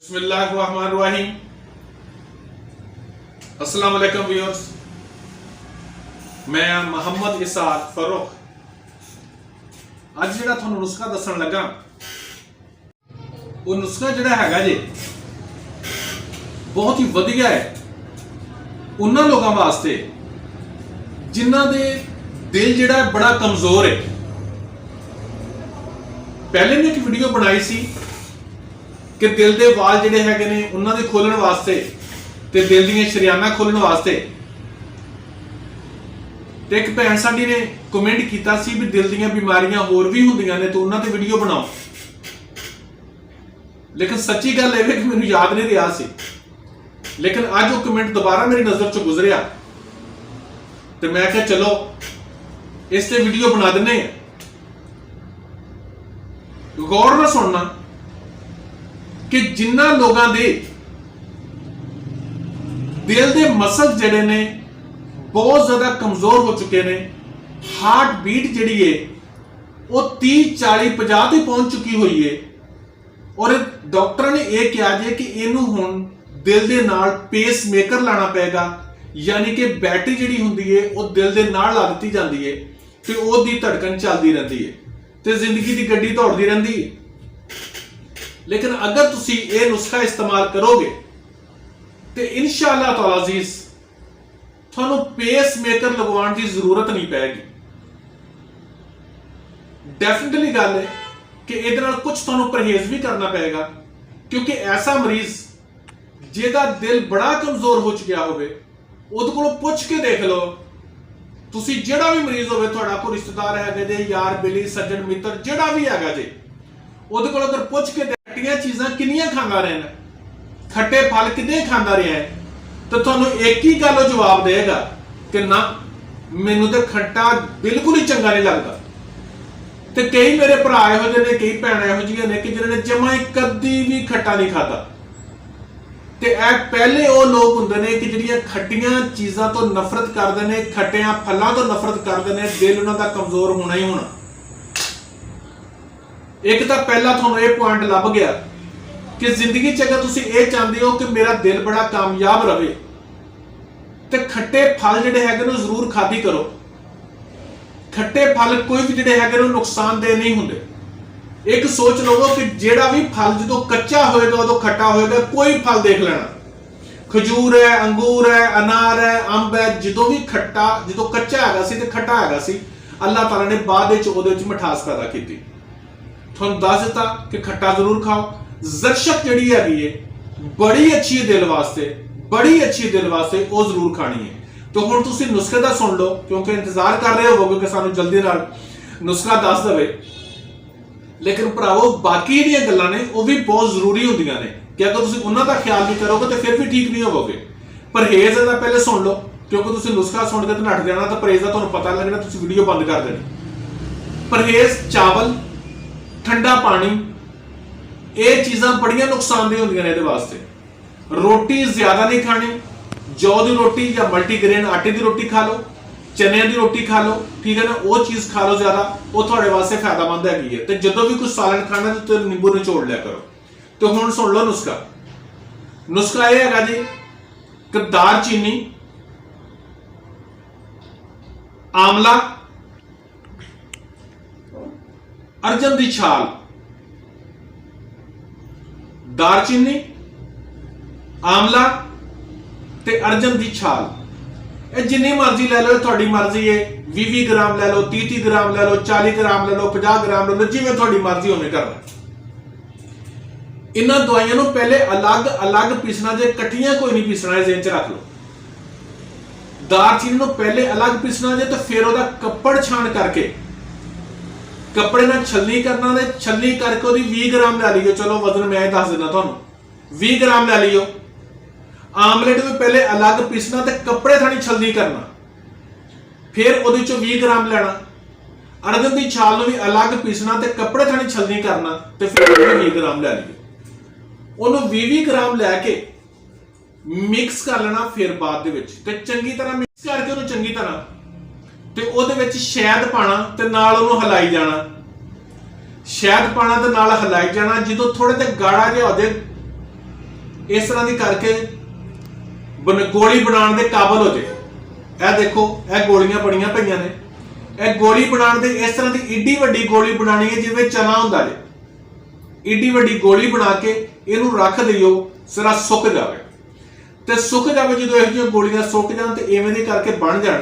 बिस्मिल्लाहिर्रहमानिर्रहीम। अस्सलाम वालेकुम व्यूअर्स, मैं मोहम्मद इसाक फरूक अज जिहड़ा तुहानूं नुस्खा दस्सण लगा वो नुस्खा जिहड़ा हैगा जी बहुत ही वधिया है उन्हां लोगों वास्ते जिन्हां दे दिल जिहड़ा बड़ा कमजोर है। पहले मैं एक वीडियो बनाई सी कि दिल के वाल जिहड़े हैगे ने उन्हां दे खोलण वास्ते ते दिल दीयां शरियाना खोलण वास्ते। ते एक भैन साडी ने कमेंट कीता सी भी दिल दीयां बीमारियां होर भी हुंदियां ने तो उन्हां ते वीडियो बनाओ, लेकिन सच्ची गल है कि मैनूं याद नहीं रहा सी। लेकिन अज वो कमेंट दोबारा मेरी नज़र चों गुजरिया तो मैं कहा चलो इस ते वीडियो बना दिंदे हैं। गौर नाल सुनना कि जिन्ना लोगों के दिल के मसल जिहड़े ने बहुत ज्यादा कमजोर हो चुके ने, हार्ट बीट जिहड़ी है वो 30-40-50 तक पहुंच चुकी हुई है और डॉक्टर ने यह कहा जे कि इनू हुण दिल दे नाल पेस मेकर लाना पेगा, यानी कि बैटरी जिहड़ी हुंदी है वो दिल दे नाल ला दित्ती जांदी है ते ओहदी धड़कन चलदी रहिंदी है ते जिंदगी दी गड्डी दौड़दी रहिंदी है। लेकिन अगर तुसी ये नुस्खा इस्तेमाल करोगे तो इंशाअल्लाह तआला अजीज थानू पेस मेकर लगवाने की जरूरत नहीं पैगी। डेफिनेटली गल है कि इहदे नाल कुछ थानू परहेज भी करना पेगा, क्योंकि ऐसा मरीज जिहदा दिल बड़ा कमजोर हो चुका होवे उहदे कोलों पुछ के देख लो। तुसी जिहड़ा भी मरीज होवे, तुहाडा कोई रिश्तेदार है जे, यार बेली सज्जन मित्र जिहड़ा भी हैगा जे, उहदे कोलों अगर पुछ के खट्टियां चीज़ां किन्नियां खांदा रहा है, खट्टे फल कितने खांदा रहा है, तो तुहानूं एक ही गल जवाब देगा कि ना मैनूं तो खट्टा बिल्कुल ही चंगा नहीं लगता। तो कई मेरे भरा इहो जिहे ने, कई भैणां इहो जिहियां ने कि जिन्हां ने जमा ही कदी भी खट्टा नहीं खाता। ते पहले वो लोग हुंदे ने कि जिहड़ियां खट्टियां चीज़ां तो नफरत करदे ने, खट्टियां फलां तो नफरत करदे ने, दिल उन्हां दा कमजोर होना ही होना। एक तो पहला तुहानूं ये पॉइंट लभ गया कि जिंदगी च अगर तुसीं ये चाहते हो कि मेरा दिल बड़ा कामयाब रहे तो खट्टे फल जिहड़े हैगे ने जरूर खाधी करो। खट्टे फल कोई भी जिहड़े हैगे ने नुकसानदेह नहीं हुंदे। एक सोच लवो कि जिहड़ा भी फल जो कच्चा होएगा उदों खट्टा होएगा, कोई फल देख लेना, खजूर है, अंगूर है, अनार है, अंब है, जो भी खट्टा जो कच्चा हैगा सी ते खट्टा हैगा सी, अल्लाह ताला ने बाद विच उहदे विच मिठास पैदा कीती। तुहानूं दस दिता कि खट्टा जरूर खाओ। जरशक जिहड़ी हैगी है बड़ी अच्छी दिल वास्ते, बड़ी अच्छी दिल वास्ते, वो जरूर खानी है। तो हुण तुसीं नुस्खे दा सुन लो, क्योंकि इंतजार कर रहे होवोगे कि सानूं जल्दी नाल नुस्खा दस देवे। लेकिन भरावो बाकी जिहड़ियां गल्लां ने वो भी बहुत जरूरी हुंदियां ने कि अगर तुसीं उन्हां दा ख्याल नहीं करोगे तो फिर भी ठीक नहीं होवोगे। परहेज दा पहले सुन लो, क्योंकि तुसीं नुस्खा सुन के तो नट जाना, तो परहेज दा तुहानूं पता लगना, तुसीं वीडियो बंद कर देनी। परहेज चावल, ठंडा पानी, ये चीज़ां बड़ियां नुकसानदेह होंदियां ने इहदे वास्ते। रोटी ज्यादा नहीं खानी, जौ की रोटी या मल्टीग्रेन आटे की रोटी खा लो, चने की रोटी खा लो, ठीक है ना, वो चीज़ खा लो ज्यादा, वो थोड़े वास्ते फायदेमंद हैगी है। तो जदों भी कुछ सालन खाना तो नींबू निचोड़ लिया करो। तो हुण सुन लो नुस्खा। नुस्खा यह हैगा जी कि दालचीनी, आंवला, अर्जन की छाल, दालचीनी, आंवला ते अर्जन की छाल, जिन्नी मर्जी ले लो, थोड़ी मर्जी है। 20 ग्राम ले लो, 30 ग्राम ले लो, 40 ग्राम ले लो, 50 ग्राम ले लो, जिवें थोड़ी मर्जी होवे करना। इन्हां दवाइयां नूं पहले अलग अलग पीसना, जे इकट्ठियां कोई नहीं पीसना, ज़हन च रख लो। दालचीनी नूं पहले अलग पीसना जे, तो फिर ਉਹਦਾ कपड़ छान करके कपड़े नाल छलनी करना, ने छलनी करके ਉਹਦੀ 20 ग्राम ले लियो। चलो वजन मैं दस देना तुहानूं, 20 ग्राम ले लियो। आमलेट भी पहले अलग पीसना ते कपड़े थानी छलनी करना, फिर ਉਹਦੇ चों 20 ग्राम लेना। अरदन की छाल भी अलग पीसना ते कपड़े थानी छलनी करना, ते फिर 20 ग्राम ले लियो। ਉਹਨੂੰ 20 ग्राम लैके मिक्स कर लेना। फिर बाद दे विच ते चंगी तरह मिक्स करके ਉਹਨੂੰ चंगी तरह ते ਉਹਦੇ ਵਿੱਚ शहद पाना ते नाल ਉਹਨੂੰ हिलाई जाना। शहद पाना ते नाल हिलाई जाना। ਜਦੋਂ थोड़े ते गाढ़ा जिहा हो जाए इस तरह की करके गोली बनाने के काबिल हो जाए। यह देखो, यह गोलियां बड़ियां पईयां ने। यह गोली बनाने के इस तरह की एडी वड्डी गोली बनानी है जिवें चना हुंदा जे। एडी वड्डी गोली बना के इनू रख दिओ, सिरा सुक जाए। तो सुक जाए जो यह गोलियां सुक जान तो इवें दी करके बन जान,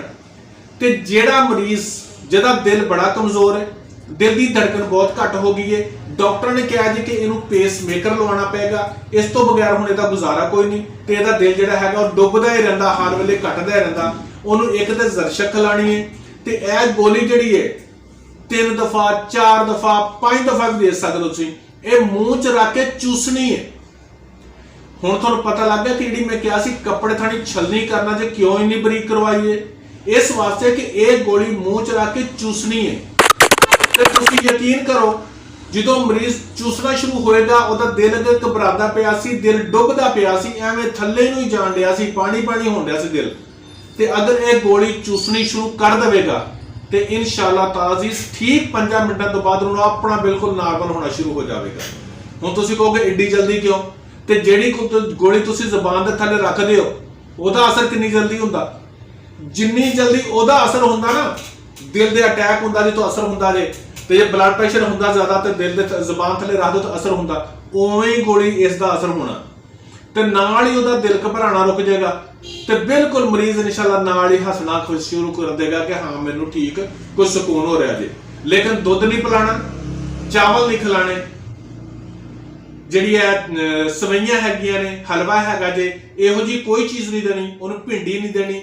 तो जिहड़ा मरीज जिहदा दिल बड़ा कमजोर है, दिल की धड़कन बहुत घट हो गई है, डॉक्टर ने कहा जी कि इनू पेस मेकर लवाना पेगा, इस तो बगैर हुण इहदा गुजारा कोई नहीं। तो यह दिल जिहड़ा हैगा वो डुबदा ही रहिंदा, हर वेले घटदा ही रहिंदा। उहनूं एक तो जरशक खिलानी है, तो यह गोली जिहड़ी है 3 दफा 4 दफा 5 दफा भी दे सकते हो तुसीं। यह मूँह च रख के चूसनी है। हुण तुहानूं पता लग गया कि जिहड़ी मैं कहा सी कपड़े थाणी छलनी करना जे क्यों इन्नी बरीक करवाई है, इस वास्ते कि यह गोली मूँह च रख के चूसनी है। तो तुसीं यकीन करो, जो मरीज चूसना शुरू होएगा उहदा दिल अगर घबरादा पिया सी, दिल डुबदा पिया सी, एवें थल्ले नूं ही जाण दिया सी, पानी पानी होण दिया सी दिल, ते अगर यह गोली चूसनी शुरू कर देगा तो इंशाअल्लाह ताला जी ठीक 5 मिनटों तो बाद उन्होंने अपना बिल्कुल नॉर्मल होना शुरू हो जाएगा। हुण तुसीं कहोगे एड्डी जल्दी क्यों? तो जिहड़ी गोली तुसीं ज़बान दे थल्ले रखदे हो उहदा असर कितनी जल्दी हुंदा? जिन्नी जल्दी उहदा असर हुंदा ना, दिल दे अटैक हुंदा जे तो असर हुंदा जे, तो जे ब्लड प्रेशर हुंदा ज़्यादा तो दिल दे ज़बान थल्ले रख दो तो असर हुंदा, उवें ही गोली इसका असर होना। तो नाल ही उहदा दिल घबराना रुक जाएगा, तो बिल्कुल मरीज इंशाअल्लाह नाल ही हसना शुरू कर देगा कि हाँ मैनू ठीक कुछ सुकून हो रहा जी। लेकिन दुध नहीं पिलाना, चावल नहीं खिलाने, जिहड़ियां सवैयां हैगियां ने, हलवा हैगा जे, इहो जी कोई चीज़ नहीं देनी, उन्हें भिंडी नहीं देनी।